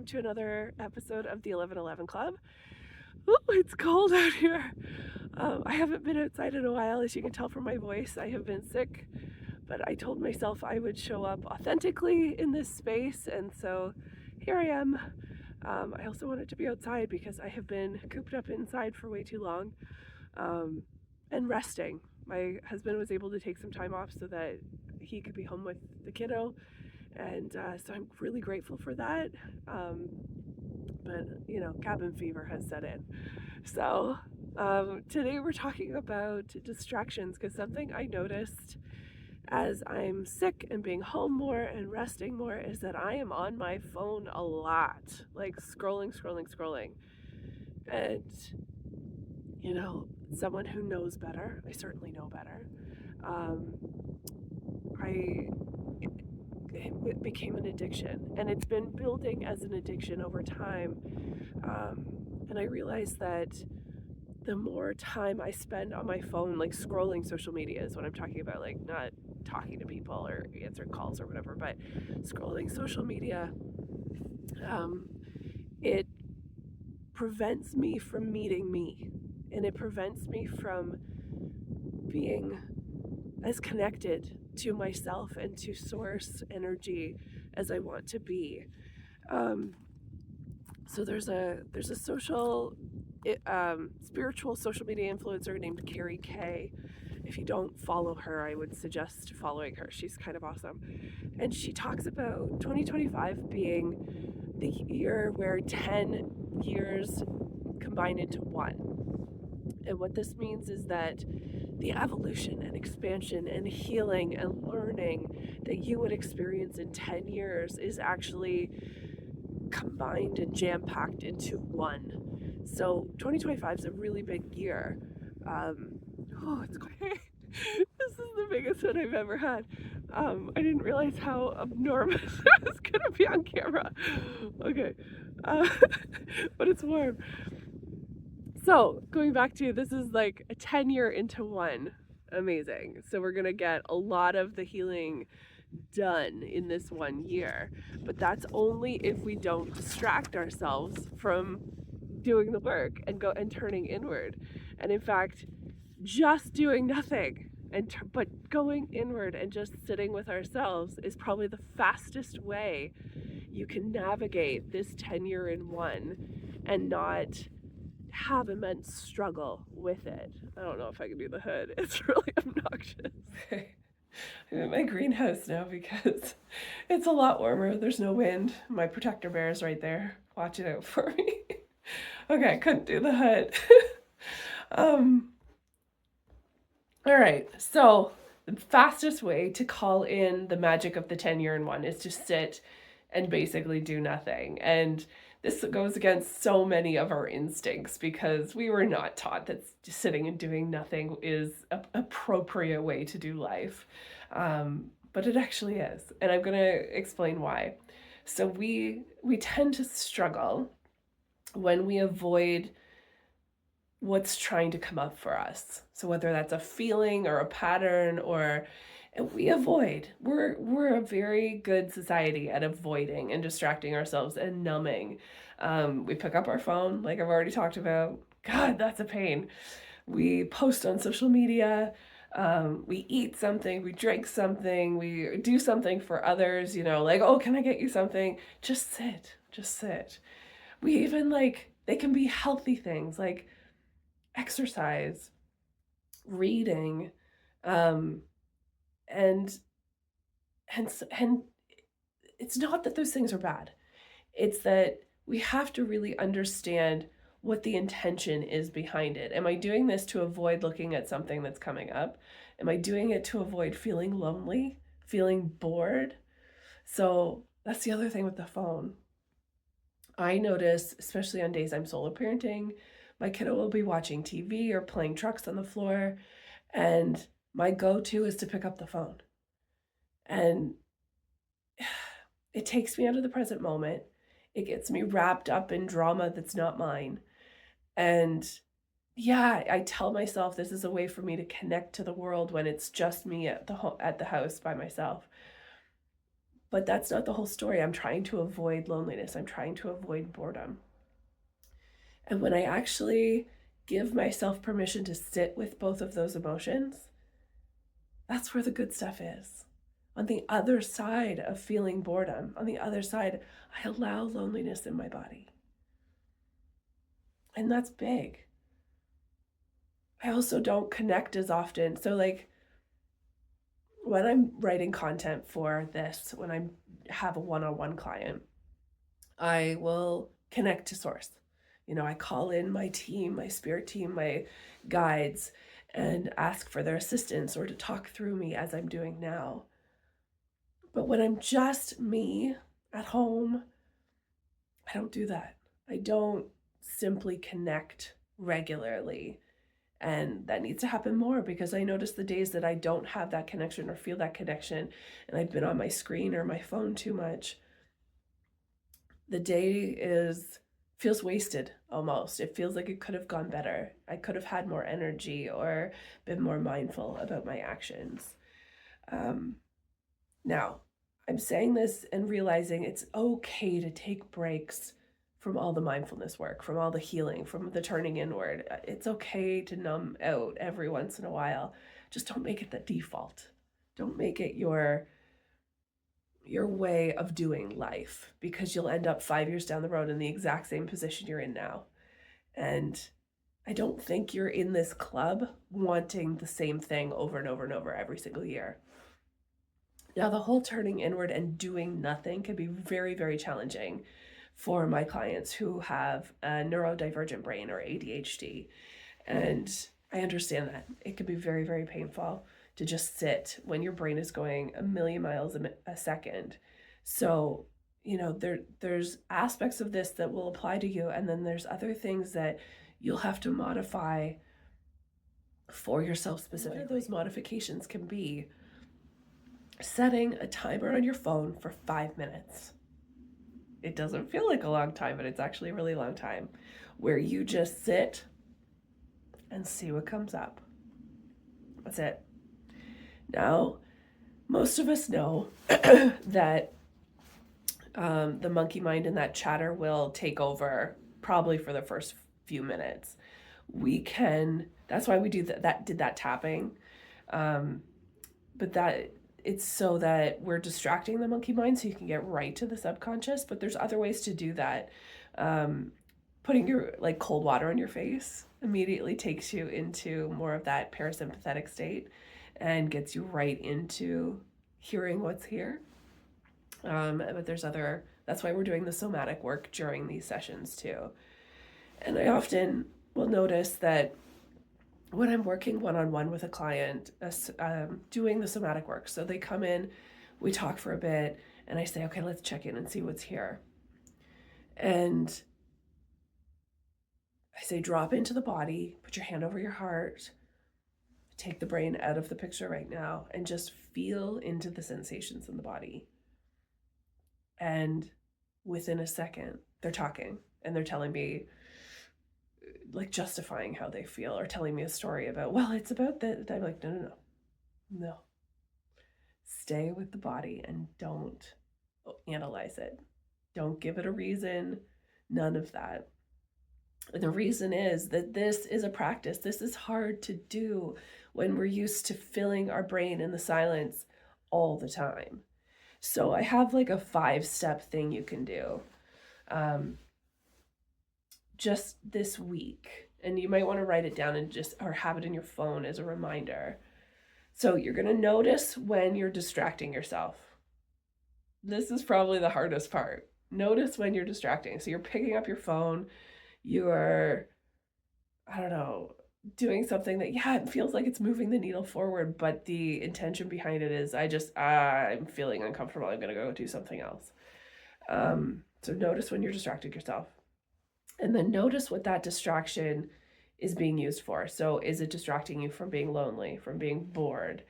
welcome to another episode of the 1111 Club. Ooh, it's cold out here. I haven't been outside in a while, as you can tell from my voice. I have been sick, but I told myself I would show up authentically in this space, and so here I am. I also wanted to be outside because I have been cooped up inside for way too long and resting. My husband was able to take some time off so that he could be home with the kiddo, and so I'm really grateful for that. But, cabin fever has set in. So today we're talking about distractions because something I noticed as I'm sick and being home more and resting more is that I am on my phone a lot, like scrolling. And, someone who knows better, I certainly know better. Um, I it became an addiction, and it's been building as an addiction over time. And I realized that the more time I spend on my phone, like scrolling social media is what I'm talking about, like not talking to people or answering calls or whatever, but scrolling social media, um, it prevents me from meeting me, and it prevents me from being as connected to myself and to source energy as I want to be. Um, so there's a spiritual social media influencer named Carrie Kay. If you don't follow her, I would suggest following her. She's kind of awesome. And she talks about 2025 being the year where 10 years combine into one. And what this means is that the evolution and expansion and healing and learning that you would experience in 10 years is actually combined and jam-packed into one. So 2025 is a really big year. It's great. This is the biggest one I've ever had. I didn't realize how abnormal it was gonna be on camera. Okay, uh, but it's warm. So going back to, this is like a 10-year into one. Amazing. So we're gonna get a lot of the healing done in this 1 year, but that's only if we don't distract ourselves from doing the work and turning inward. And in fact, just doing nothing but going inward and just sitting with ourselves is probably the fastest way you can navigate this 10-year in one and not have immense struggle with it. I don't know if I can do the hood. It's really obnoxious. I'm in my greenhouse now because it's a lot warmer. There's no wind. My protector bear is right there watching out for me. Okay, I couldn't do the hood. All right, so the fastest way to call in the magic of the 10-year in one is to sit and basically do nothing. And this goes against so many of our instincts because we were not taught that just sitting and doing nothing is an appropriate way to do life. But it actually is. And I'm going to explain why. So we tend to struggle when we avoid what's trying to come up for us. So whether that's a feeling or a pattern, and we avoid. We're a very good society at avoiding and distracting ourselves and numbing. We pick up our phone, like I've already talked about. God, that's a pain. We post on social media. We eat something, we drink something, we do something for others, like, oh, can I get you something? Just sit. We even they can be healthy things like exercise, reading, and it's not that those things are bad. It's that we have to really understand what the intention is behind it. Am I doing this to avoid looking at something that's coming up? Am I doing it to avoid feeling lonely, feeling bored? So that's the other thing with the phone. I notice, especially on days I'm solo parenting, my kiddo will be watching TV or playing trucks on the floor, and my go-to is to pick up the phone. And it takes me out of the present moment. It gets me wrapped up in drama that's not mine. And yeah, I tell myself this is a way for me to connect to the world when it's just me at the house by myself. But that's not the whole story. I'm trying to avoid loneliness. I'm trying to avoid boredom. And when I actually give myself permission to sit with both of those emotions, that's where the good stuff is. On the other side of feeling boredom, on the other side, I allow loneliness in my body. And that's big. I also don't connect as often. So, like, when I'm writing content for this, when I have a one-on-one client, I will connect to source. I call in my team, my spirit team, my guides, and ask for their assistance or to talk through me as I'm doing now. But when I'm just me at home, I don't do that. I don't simply connect regularly. And that needs to happen more, because I notice the days that I don't have that connection or feel that connection, and I've been on my screen or my phone too much, the day feels wasted almost. It feels like it could have gone better. I could have had more energy or been more mindful about my actions. Now, I'm saying this and realizing it's okay to take breaks from all the mindfulness work, from all the healing, from the turning inward. It's okay to numb out every once in a while. Just don't make it the default. Don't make it your way of doing life, because you'll end up 5 years down the road in the exact same position you're in now. And I don't think you're in this club wanting the same thing over and over and over every single year. Now, the whole turning inward and doing nothing can be very, very challenging for my clients who have a neurodivergent brain or ADHD. And I understand that. It can be very, very painful to just sit when your brain is going a million miles a second. So, there's aspects of this that will apply to you, and then there's other things that you'll have to modify for yourself specifically. One of those modifications can be setting a timer on your phone for 5 minutes. It doesn't feel like a long time, but it's actually a really long time, where you just sit and see what comes up. That's it. Now, most of us know that the monkey mind and that chatter will take over probably for the first few minutes. That's why we did that tapping. But that it's so that we're distracting the monkey mind so you can get right to the subconscious. But there's other ways to do that. Putting your cold water on your face immediately takes you into more of that parasympathetic state and gets you right into hearing what's here. But that's why we're doing the somatic work during these sessions too. And I often will notice that when I'm working one-on-one with a client, doing the somatic work, so they come in, we talk for a bit, and I say, okay, let's check in and see what's here. And I say, drop into the body, put your hand over your heart, take the brain out of the picture right now, and just feel into the sensations in the body. And within a second, they're talking and they're telling me, justifying how they feel, or telling me a story about, well, it's about that. I'm like, no. Stay with the body and don't analyze it. Don't give it a reason. None of that. And the reason is that this is a practice. This is hard to do when we're used to filling our brain in the silence all the time. So I have a 5-step thing you can do just this week. And you might want to write it down or have it in your phone as a reminder. So you're going to notice when you're distracting yourself. This is probably the hardest part. Notice when you're distracting. So you're picking up your phone, you're, doing something that, it feels like it's moving the needle forward, but the intention behind it is, I'm feeling uncomfortable. I'm going to go do something else. So notice when you're distracting yourself. And then notice what that distraction is being used for. So is it distracting you from being lonely, from being bored?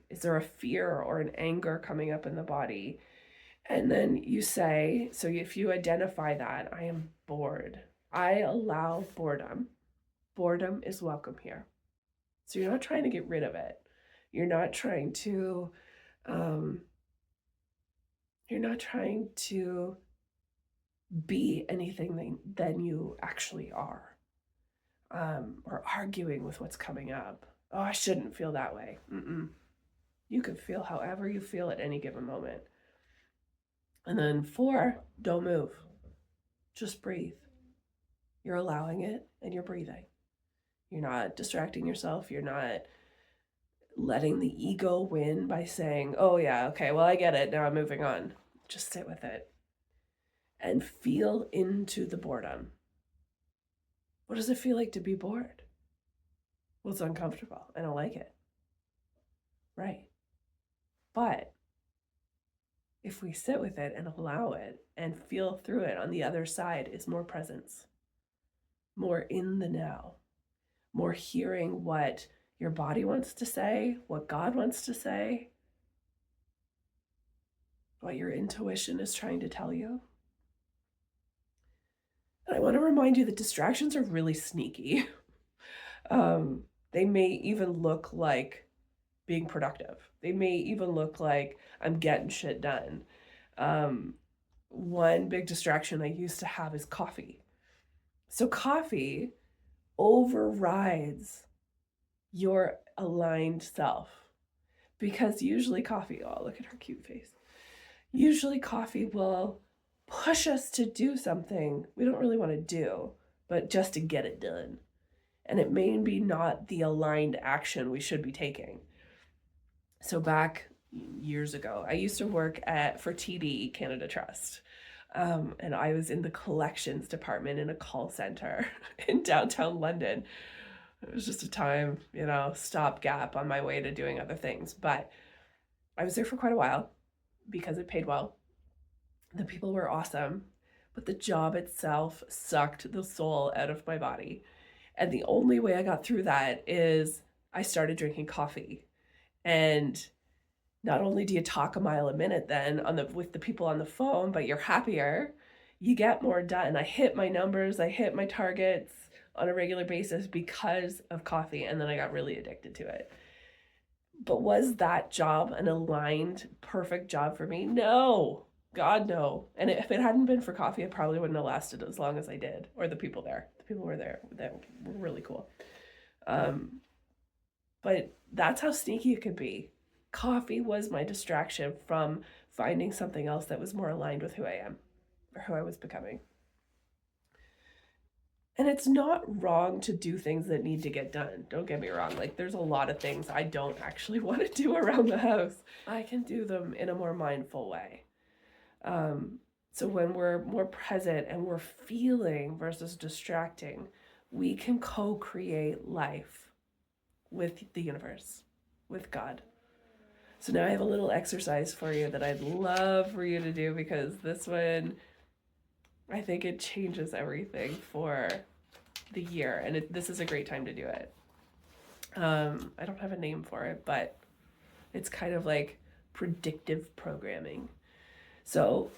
Is there a fear or an anger coming up in the body? And then you say, so if you identify that, I am bored. I allow boredom. Boredom is welcome here. So you're not trying to get rid of it. You're not trying to You're not trying to be anything than you actually are, or arguing with what's coming up. Oh, I shouldn't feel that way. You can feel however you feel at any given moment. And then 4, don't move. Just breathe. You're allowing it and you're breathing. You're not distracting yourself. You're not letting the ego win by saying, oh, yeah, okay, well, I get it. Now I'm moving on. Just sit with it and feel into the boredom. What does it feel like to be bored? Well, it's uncomfortable. I don't like it. Right. But if we sit with it and allow it and feel through it, on the other side is more presence, more in the now, more hearing what your body wants to say, what God wants to say, what your intuition is trying to tell you. And I want to remind you that distractions are really sneaky. They may even look like being productive. They may even look like I'm getting shit done. One big distraction I used to have is coffee. So coffee overrides your aligned self, because usually coffee, oh, look at her cute face. Usually coffee will push us to do something we don't really want to do, but just to get it done. And it may be not the aligned action we should be taking. So back years ago, I used to work for TD Canada Trust. And I was in the collections department in a call center in downtown London. It was just a time, stopgap on my way to doing other things. But I was there for quite a while because it paid well. The people were awesome, but the job itself sucked the soul out of my body. And the only way I got through that is I started drinking coffee. And not only do you talk a mile a minute then with the people on the phone, but you're happier, you get more done. I hit my numbers, I hit my targets on a regular basis because of coffee, and then I got really addicted to it. But was that job an aligned, perfect job for me? No. God, no. And if it hadn't been for coffee, I probably wouldn't have lasted as long as I did, or the people there. The people were there that were really cool. But that's how sneaky it could be. Coffee was my distraction from finding something else that was more aligned with who I am or who I was becoming. And it's not wrong to do things that need to get done. Don't get me wrong. Like, there's a lot of things I don't actually want to do around the house. I can do them in a more mindful way. So when we're more present and we're feeling versus distracting, we can co-create life with the universe, with God. So now I have a little exercise for you that I'd love for you to do, because this one, I think it changes everything for the year, and this is a great time to do it. I don't have a name for it, but it's kind of like predictive programming. So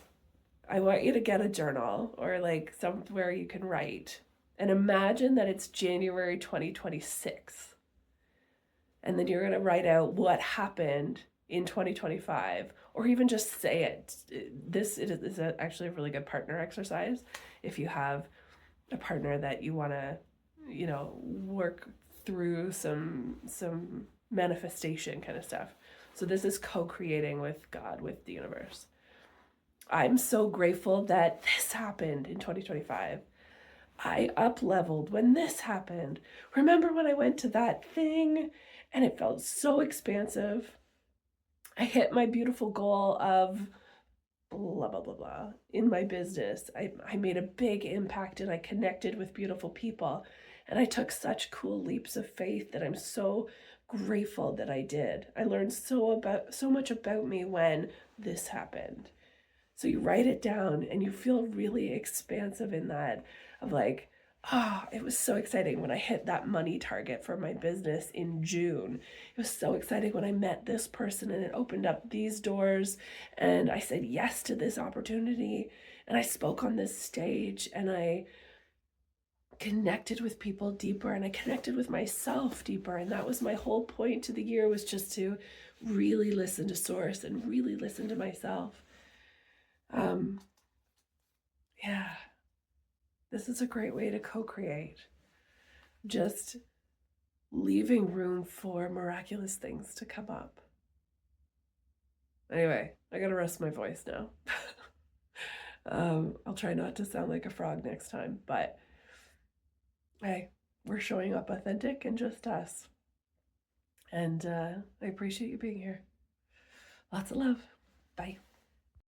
I want you to get a journal or like somewhere you can write, and imagine that it's January 2026. And then you're going to write out what happened in 2025, or even just say it. This is actually a really good partner exercise if you have a partner that you want to, work through some manifestation kind of stuff. So this is co-creating with God, with the universe. I'm so grateful that this happened in 2025. I up-leveled when this happened. Remember when I went to that thing and it felt so expansive? I hit my beautiful goal of blah, blah, blah, blah in my business. I made a big impact and I connected with beautiful people. And I took such cool leaps of faith that I'm so grateful that I did. I learned so much about me when this happened. So you write it down and you feel really expansive in that, of like, it was so exciting when I hit that money target for my business in June. It was so exciting when I met this person and it opened up these doors and I said yes to this opportunity and I spoke on this stage and I connected with people deeper and I connected with myself deeper. And that was my whole point to the year, was just to really listen to source and really listen to myself. Um, yeah, this is a great way to co-create. Just leaving room for miraculous things to come up. Anyway, I gotta rest my voice now. I'll try not to sound like a frog next time, but hey, we're showing up authentic and just us. And I appreciate you being here. Lots of love. Bye.